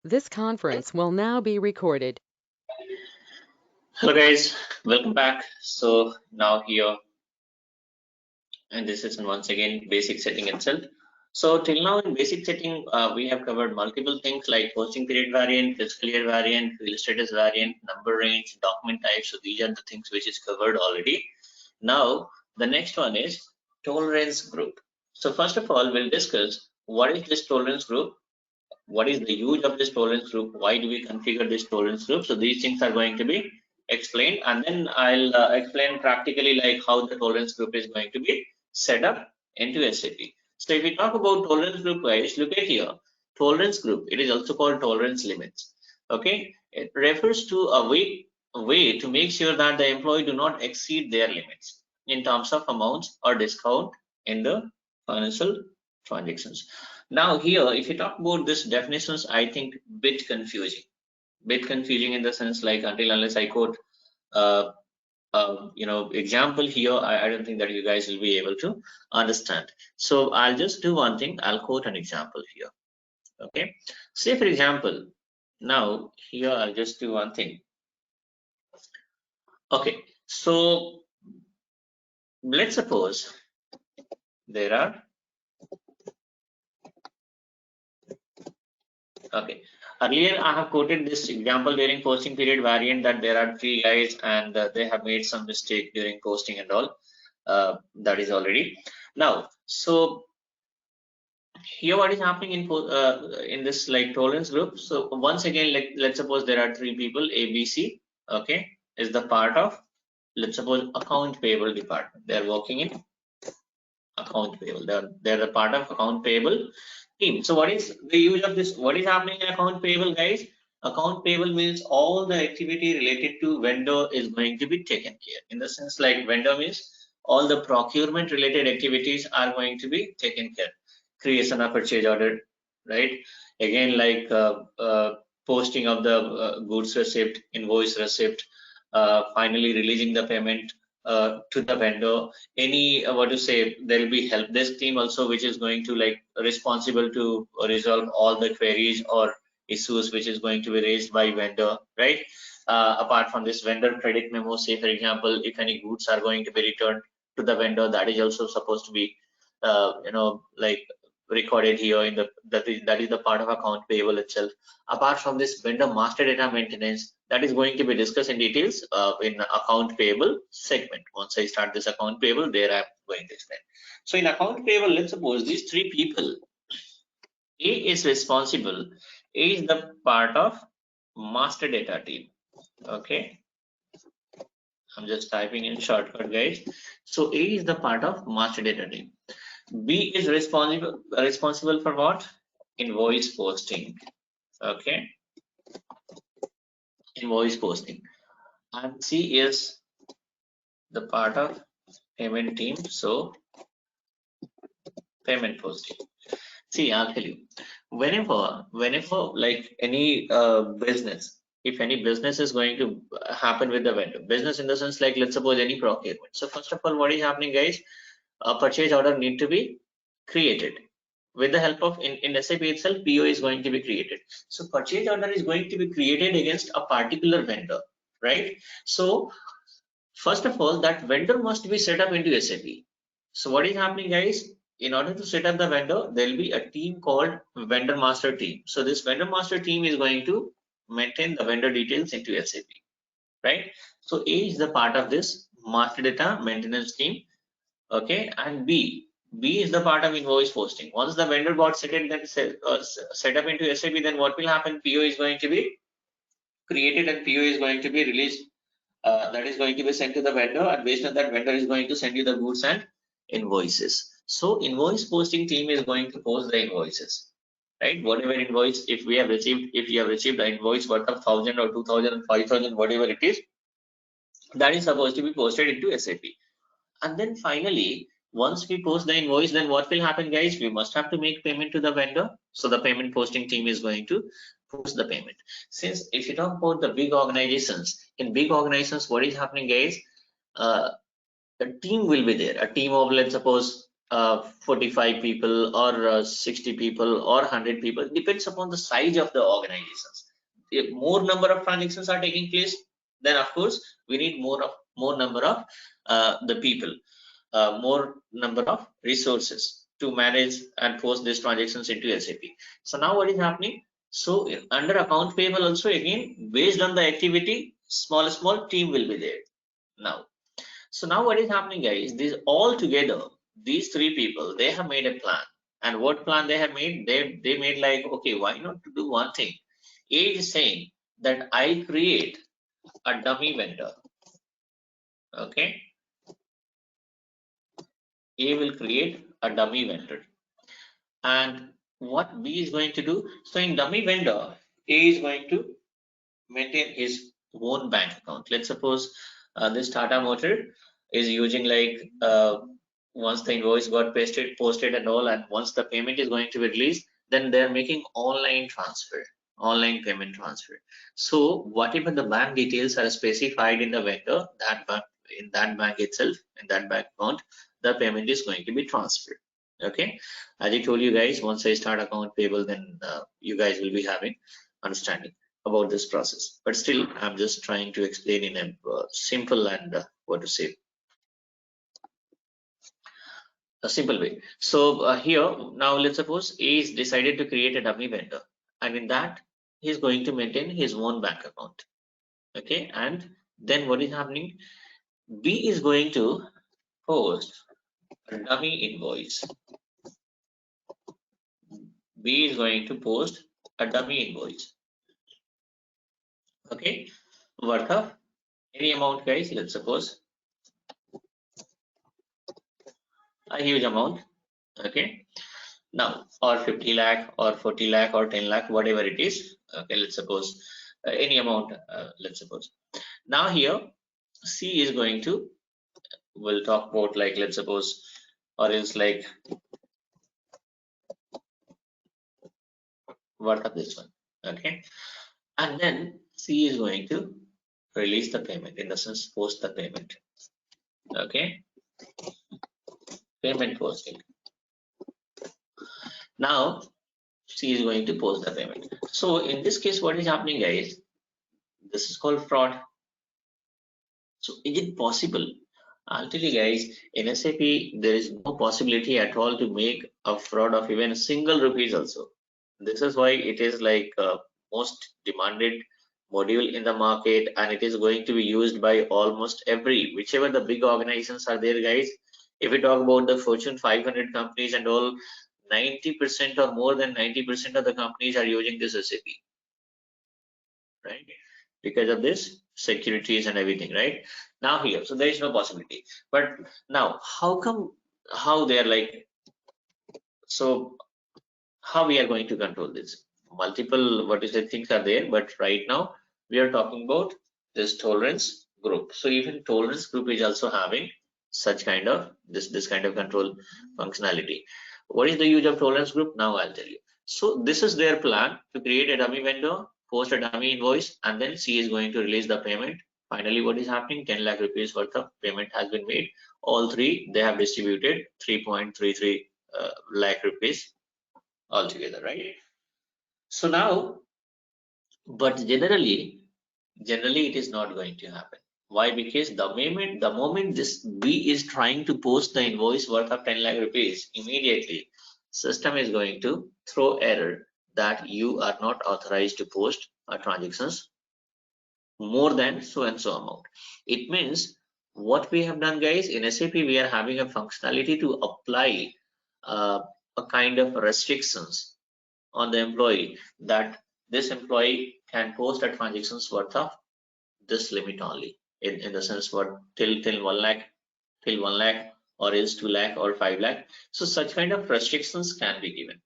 This conference will now be recorded. Hello guys, welcome back. So now here, and this is once again basic setting itself. So till now in basic setting, we have covered multiple things like posting period variant, fiscal year variant, field status variant, number range, document type. So these are the things which is covered already. Now the next one is tolerance group. So first of all, we'll discuss what is this tolerance group, what is the use of this tolerance group, why do we configure this tolerance group. So these things are going to be explained, and then I'll explain practically like how the tolerance group is going to be set up into SAP. So if we talk about tolerance group, guys, look at here. Tolerance group, it is also called tolerance limits. Okay, it refers to a way to make sure that the employee do not exceed their limits in terms of amounts or discount in the financial transactions. Now here, if you talk about this definitions, I think bit confusing in the sense like until unless I quote example here, I don't think that you guys will be able to understand. So I'll just do one thing. I'll quote an example here. Okay, say for example, now here I'll just do one thing. Okay, so let's suppose there are okay. Earlier, I have quoted this example during posting period variant that there are 3 guys and they have made some mistake during posting and all. That is already. Now, so here what is happening in this like tolerance group. So once again, like let's suppose there are 3 people, A, B, C. Okay, is the part of, let's suppose, account payable department. They are working in account payable. They're the part of account payable team. So what is the use of this? What is happening in account payable, guys? Account payable means all the activity related to vendor is going to be taken care. In the sense like vendor means all the procurement related activities are going to be taken care. Creation of purchase order, right? Again, like posting of the goods receipt, invoice receipt, finally releasing the payment to the vendor. Any what to say, there will be help desk team also which is going to like responsible to resolve all the queries or issues which is going to be raised by vendor, right? Apart from this, vendor credit memo, say for example, if any goods are going to be returned to the vendor, that is also supposed to be like recorded here in the that is the part of account payable itself. Apart from this, vendor master data maintenance, that is going to be discussed in details in account payable segment. Once I start this account payable, there I'm going to explain. So in account payable, let's suppose these 3 people. A is responsible. A is the part of master data team. Okay, I'm just typing in shortcut, guys. So A is the part of master data team. B is responsible for what? Invoice posting. Okay, invoice posting. And C is the part of payment team. So payment posting. See, I'll tell you. Whenever like any business, if any business is going to happen with the vendor, business in the sense like let's suppose any procurement. So first of all, what is happening, guys? A purchase order need to be created. With the help of in SAP itself, PO is going to be created. So purchase order is going to be created against a particular vendor, right? So first of all, that vendor must be set up into SAP. So what is happening, guys? In order to set up the vendor, there will be a team called vendor master team. So this vendor master team is going to maintain the vendor details into SAP, right? So A is the part of this master data maintenance team. Okay, and B is the part of invoice posting. Once the vendor got set up into SAP, then what will happen? PO is going to be created and PO is going to be released. That is going to be sent to the vendor, and based on that, vendor is going to send you the goods and invoices. So invoice posting team is going to post the invoices, right? Whatever invoice, if you have received an invoice worth of 1,000 or 2,000 and 5,000, whatever it is, that is supposed to be posted into SAP. And then finally, once we post the invoice, then what will happen, guys? We must have to make payment to the vendor. So the payment posting team is going to post the payment. Since if you talk about the big organizations, in big organizations, what is happening, guys? A team will be there. A team of, let's suppose, 45 people or 60 people or 100 people, depends upon the size of the organizations. If more number of transactions are taking place, then of course we need more number of the people, more number of resources to manage and post these transactions into SAP. So now what is happening? So under account payable also, again based on the activity, small team will be there now. So now what is happening, guys? These all together, these three people, they have made a plan. And what plan they have made? They made like, okay, why not to do one thing? A is saying that I create a dummy vendor. Okay, A will create a dummy vendor. And what B is going to do? So in dummy vendor, A is going to maintain his own bank account. Let's suppose this Tata Motor is using like once the invoice got posted and all, and once the payment is going to be released, then they're making online transfer, online payment transfer. So whatever the bank details are specified in the vendor, that bank, in that bank itself, in that bank account, the payment is going to be transferred. Okay, as I told you guys, once I start account payable, then you guys will be having understanding about this process. But still, I'm just trying to explain in a simple and what to say, a simple way. So here now, let's suppose A is decided to create a dummy vendor, and in that he's going to maintain his own bank account. Okay, and then what is happening? B is going to post a dummy invoice. B is going to post a dummy invoice. Okay, worth of any amount, guys. Let's suppose a huge amount. Okay, now or 50 lakh or 40 lakh or 10 lakh, whatever it is. Okay, let's suppose any amount, let's suppose. Now here C is going to, we'll talk about like, let's suppose, or else like worth of this one. Okay, and then C is going to release the payment, in the sense post the payment. Okay, payment posting. Now C is going to post the payment. So in this case, what is happening, guys? This is called fraud. So is it possible? I'll tell you guys, in SAP, there is no possibility at all to make a fraud of even a single rupees also. This is why it is like most demanded module in the market, and it is going to be used by almost whichever the big organizations are there, guys. If we talk about the Fortune 500 companies and all, 90% or more than 90% of the companies are using this SAP, right? Because of this securities and everything, right? Now here, so there is no possibility. But now, how they are like, so how we are going to control this? Multiple, what is the things are there, but right now we are talking about this tolerance group. So even tolerance group is also having such kind of this kind of control functionality. What is the use of tolerance group? Now I'll tell you. So this is their plan to create a dummy vendor, post a dummy invoice, and then C is going to release the payment. Finally, what is happening? 10 lakh rupees worth of payment has been made. All three, they have distributed 3.33 lakh rupees altogether, right? So now, but generally it is not going to happen. Why? Because the moment this B is trying to post the invoice worth of 10 lakh rupees, immediately system is going to throw error that you are not authorized to post transactions more than so and so amount. It means what we have done, guys, in SAP, we are having a functionality to apply a kind of restrictions on the employee, that this employee can post a transactions worth of this limit only, in the sense what till 1 lakh, till 1 lakh, or is 2 lakh or 5 lakh. So such kind of restrictions can be given.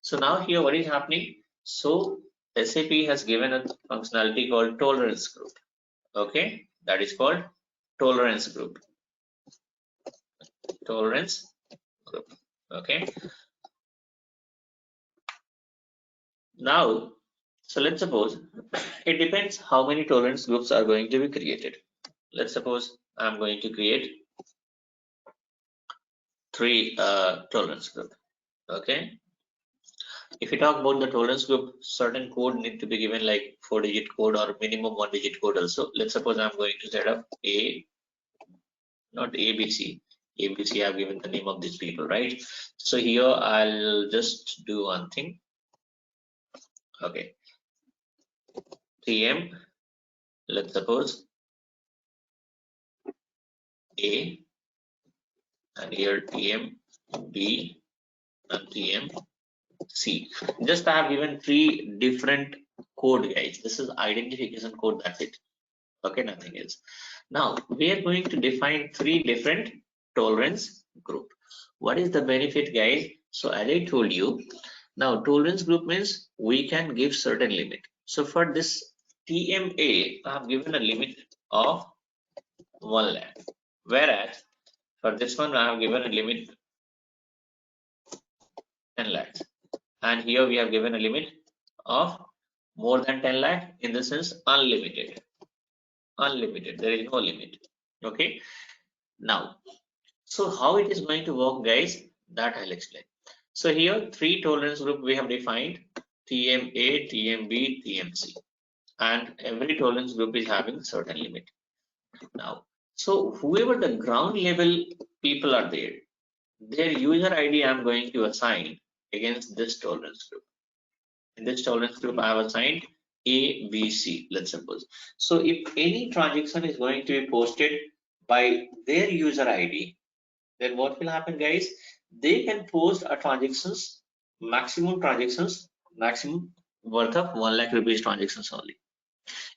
So now here what is happening? So SAP has given a functionality called tolerance group. Okay, that is called tolerance group. Tolerance group. Okay. Now, so let's suppose it depends how many tolerance groups are going to be created. Let's suppose I'm going to create three tolerance group. Okay. If you talk about the tolerance group, certain code need to be given like 4-digit code or minimum 1-digit code also. Let's suppose I'm going to set up A, not ABC. ABC, I've given the name of these people, right? So here I'll just do one thing. Okay. TM, let's suppose A, and here TM B and TM C. Just I have given 3 different code, guys. This is identification code, that's it. Okay, nothing else. Now we are going to define 3 different tolerance group. What is the benefit, guys? So as I told you, now tolerance group means we can give certain limit. So for this TMA, I have given a limit of 1 lakh, whereas for this one I have given a limit 10 lakhs, and here we have given a limit of more than 10 lakh, in the sense unlimited. There is no limit. Okay. Now, so how it is going to work, guys, that I'll explain. So here 3 tolerance group we have defined: TMA, TMB, TMC, and every tolerance group is having certain limit. Now, so whoever the ground level people are there, their user ID I'm going to assign against this tolerance group. In this tolerance group I have assigned A, B, C, let's suppose. So if any transaction is going to be posted by their user ID, then what will happen, guys? They can post a maximum worth of 1 lakh rupees transactions only.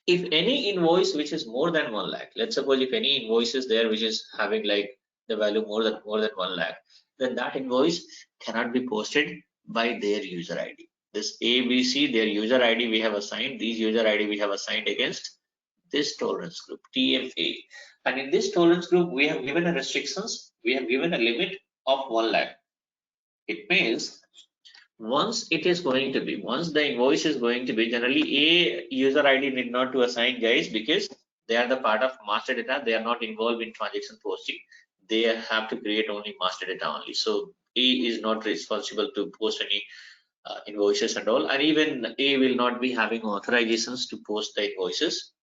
If any invoice which is more than 1 lakh, let's suppose if any invoice is there which is having like the value more than 1 lakh, then that invoice cannot be posted by their user ID. This ABC, their user ID we have assigned, these user ID we have assigned against this tolerance group, TMA. And in this tolerance group, we have given a restrictions, we have given a limit of 1 lakh. It means once the invoice is going to be, generally a user ID need not to assign, guys, because they are the part of master data. They are not involved in transaction posting. They have to create only master data only. So A is not responsible to post any invoices and all, and even A will not be having authorizations to post the invoices.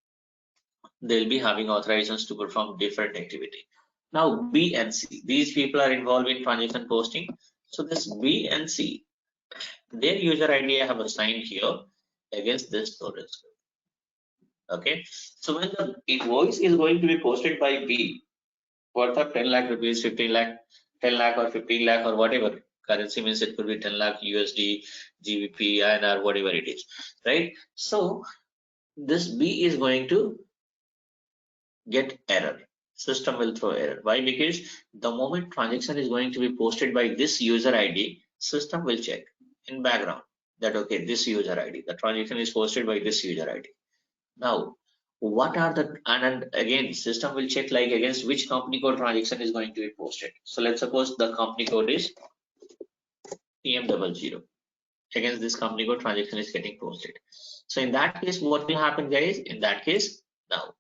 They'll be having authorizations to perform different activity. Now B and C, these people are involved in transaction posting. So this B and C, their user ID I have assigned here against this tolerance group. Okay, so when the invoice is going to be posted by B worth of 10 lakh rupees, 15 lakh, 10 lakh or 15 lakh or whatever currency, means it could be 10 lakh USD, GBP, INR, whatever it is, right? So this B is going to get error. System will throw error. Why? Because the moment transaction is going to be posted by this user ID, system will check in background that okay, this user ID, the transaction is posted by this user ID. Now, what are the, and again, system will check like against which company code transaction is going to be posted. So let's suppose the company code is TM00. Against this company code transaction is getting posted. So in that case, what will happen, guys? In that case, now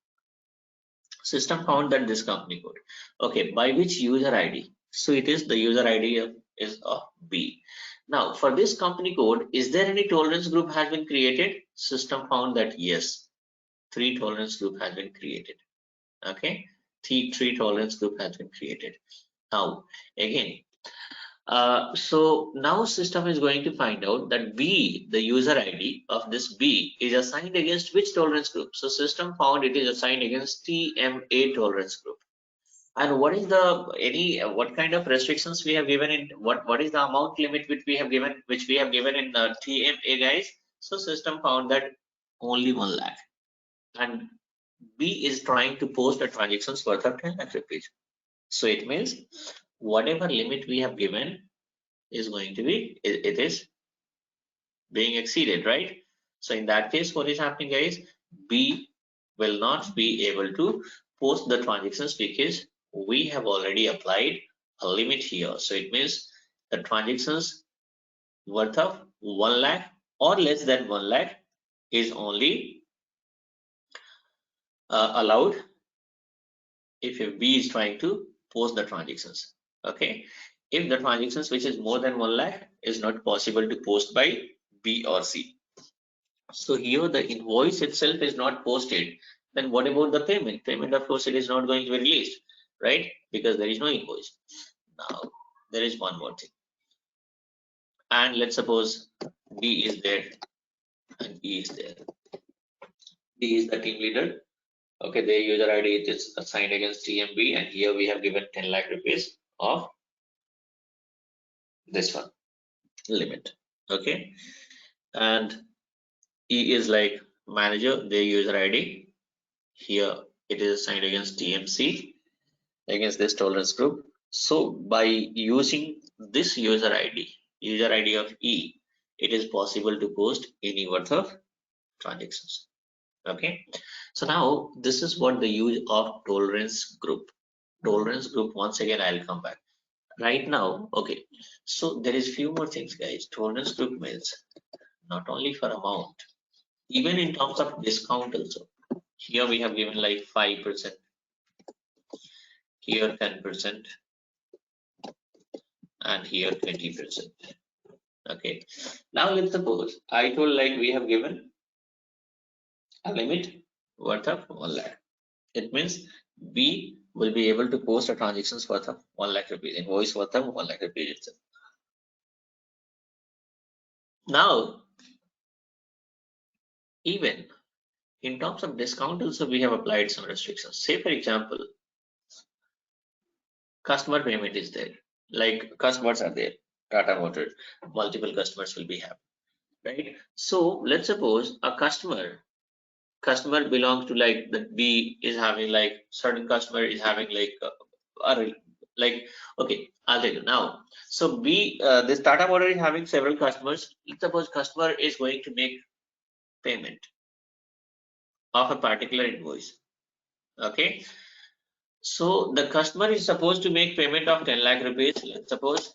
system found that this company code, okay, by which user ID? So it is the user ID is of B. Now for this company code, is there any tolerance group has been created? System found that yes, 3 tolerance group has been created. Okay, three tolerance group has been created. Now again, so now system is going to find out that B, the user ID of this B, is assigned against which tolerance group. So system found it is assigned against TMA tolerance group. And what is the what kind of restrictions we have given in what is the amount limit which we have given in TMA, guys? So system found that only 1 lakh, and B is trying to post a transactions worth of 10 lakh rupees. So it means whatever limit we have given is going to be, it is being exceeded, right? So in that case, what is happening, guys? B will not be able to post the transactions because we have already applied a limit here. So it means the transactions worth of 1 lakh or less than 1 lakh is only allowed if B is trying to post the transactions. Okay, if the transactions which is more than 1 lakh is not possible to post by B or C. So here the invoice itself is not posted. Then what about the payment? Payment, of course, it is not going to be released, right? Because there is no invoice. Now there is one more thing. And let's suppose B is there and E is there. B is the team leader. Okay, their user ID is assigned against TMB, and here we have given 10 lakh rupees of this one limit. Okay, and E is like manager, their user ID. Here it is assigned against TMC, against this tolerance group. So by using this user ID of E, it is possible to post any worth of transactions. Okay, so now this is what the use of tolerance group. Tolerance group, once again I'll come back right now. Okay, so there is few more things, guys. Tolerance group means not only for amount, even in terms of discount also. Here we have given like 5%, here 10%, and here 20%. Okay, now let's suppose I told like we have given a limit worth of 1 lakh. It means B will be able to post a transactions worth of 1 lakh rupees, invoice worth of 1 lakh rupees itself. Now, even in terms of discount also we have applied some restrictions. Say for example, customer payment is there, like customers are there, Tata Motors, multiple customers will be happy, right? So let's suppose a customer belongs to like the B is having like certain customer is having like like okay, I'll tell you now. So B this Tata Motor is having several customers. Let's suppose customer is going to make payment of a particular invoice. Okay, so the customer is supposed to make payment of 10 lakh rupees, let's suppose.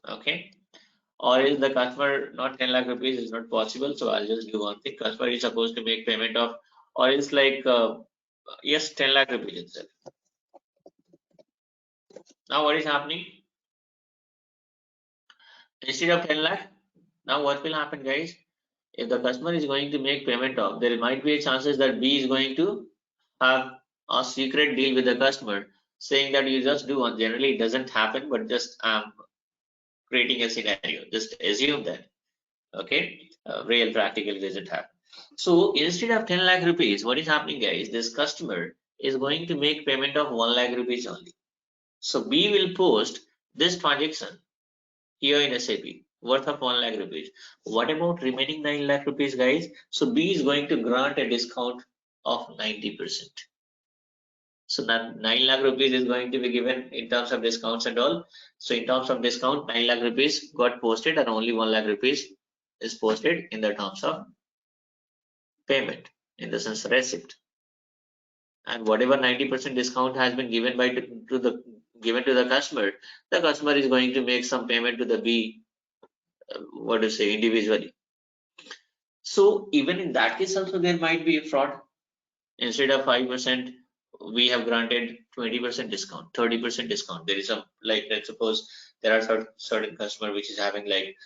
Okay, or is the customer not 10 lakh rupees is not possible, so I'll just do one thing. Customer is supposed to make payment of, or it's like yes, 10 lakh rupees itself. Now what is happening? Instead of 10 lakh, now what will happen, guys? If the customer is going to make payment of, there might be a chances that B is going to have a secret deal with the customer, saying that you just do one. Generally, it doesn't happen, but just creating a scenario. Just assume that. Okay, real practically doesn't happen. So instead of 10 lakh rupees, what is happening, guys? This customer is going to make payment of 1 lakh rupees only. So B will post this transaction here in SAP worth of 1 lakh rupees. What about remaining 9 lakh rupees, guys? So B is going to grant a discount of 90%. So 9 lakh rupees is going to be given in terms of discounts and all. So in terms of discount, 9 lakh rupees got posted and only 1 lakh rupees is posted in the terms of payment, in the sense receipt. And whatever 90% discount has been given to the customer is going to make some payment to the B, what to say, individually. So even in that case also there might be a fraud. Instead of 5%, we have granted 20% discount, 30% discount. There is some, like, let's suppose there are certain customer which is having like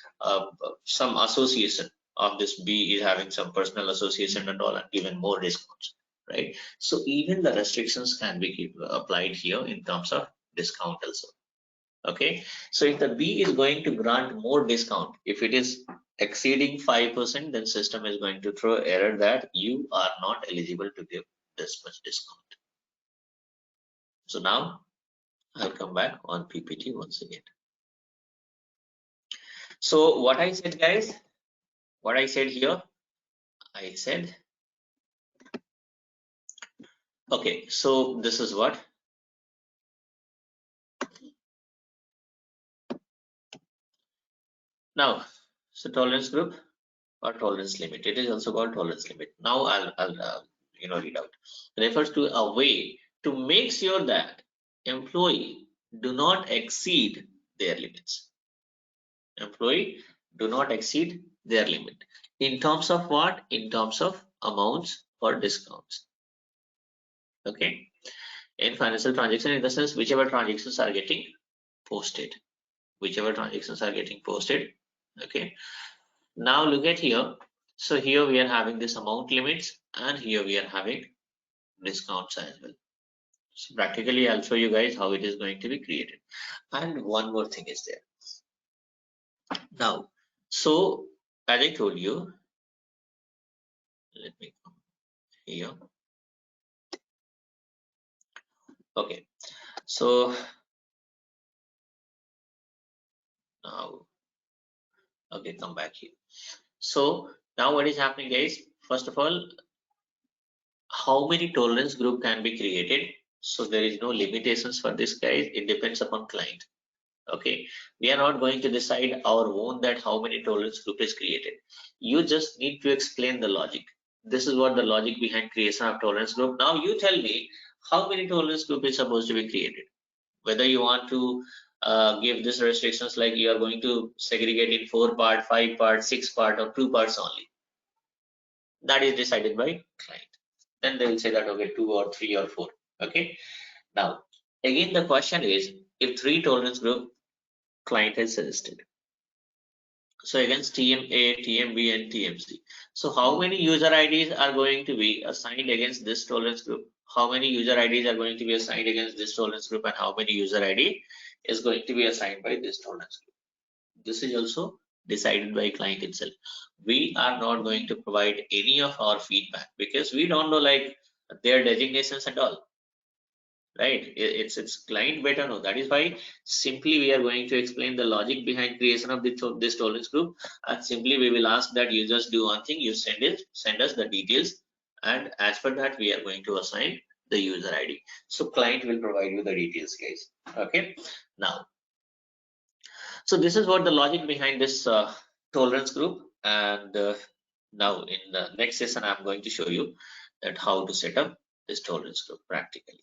some association of this B is having some personal association and all, and given more discounts, right? So even the restrictions can be applied here in terms of discount also. Okay, so if the B is going to grant more discount, if it is exceeding 5%, then system is going to throw error that you are not eligible to give this much discount. So now I'll come back on PPT once again. So what I said, guys, what I said here, I said, okay, so this is what. Now, so tolerance group or tolerance limit, it is also called tolerance limit. Now I'll read out. Refers to a way to make sure that employee do not exceed their limits. Employee do not exceed their limit. In terms of what? In terms of amounts or discounts. Okay. In financial transaction, in the sense whichever transactions are getting posted, okay. Now look at here. So here we are having this amount limits, and here we are having discounts as well. So practically I'll show you guys how it is going to be created. And one more thing is there. Now, so as I told you, let me come here. Okay, so now, okay, come back here. So now what is happening, guys? First of all, how many tolerance group can be created? So there is no limitations for this, guys. It depends upon client. Okay, we are not going to decide our own that how many tolerance group is created. You just need to explain the logic. This is what the logic behind creation of tolerance group. Now you tell me how many tolerance group is supposed to be created. Whether you want to give these restrictions like you are going to segregate in 4 part, 5 part, 6 part, or 2 parts only. That is decided by client. Then they will say that okay, 2 or 3 or 4. Okay. Now again the question is, if 3 tolerance group client has suggested, so against TMA, TMB, and TMC. So how many user IDs are going to be assigned against this tolerance group? How many user IDs are going to be assigned against this tolerance group, and how many user ID is going to be assigned by this tolerance group? This is also decided by client itself. We are not going to provide any of our feedback because we don't know like their designations and all. Right, it's client better know. That is why simply we are going to explain the logic behind creation of this tolerance group, and simply we will ask that you just do one thing, you send us the details, and as per that we are going to assign the user ID. So client will provide you the details, guys. Okay, now so this is what the logic behind this tolerance group, and now in the next session I'm going to show you that how to set up this tolerance group practically.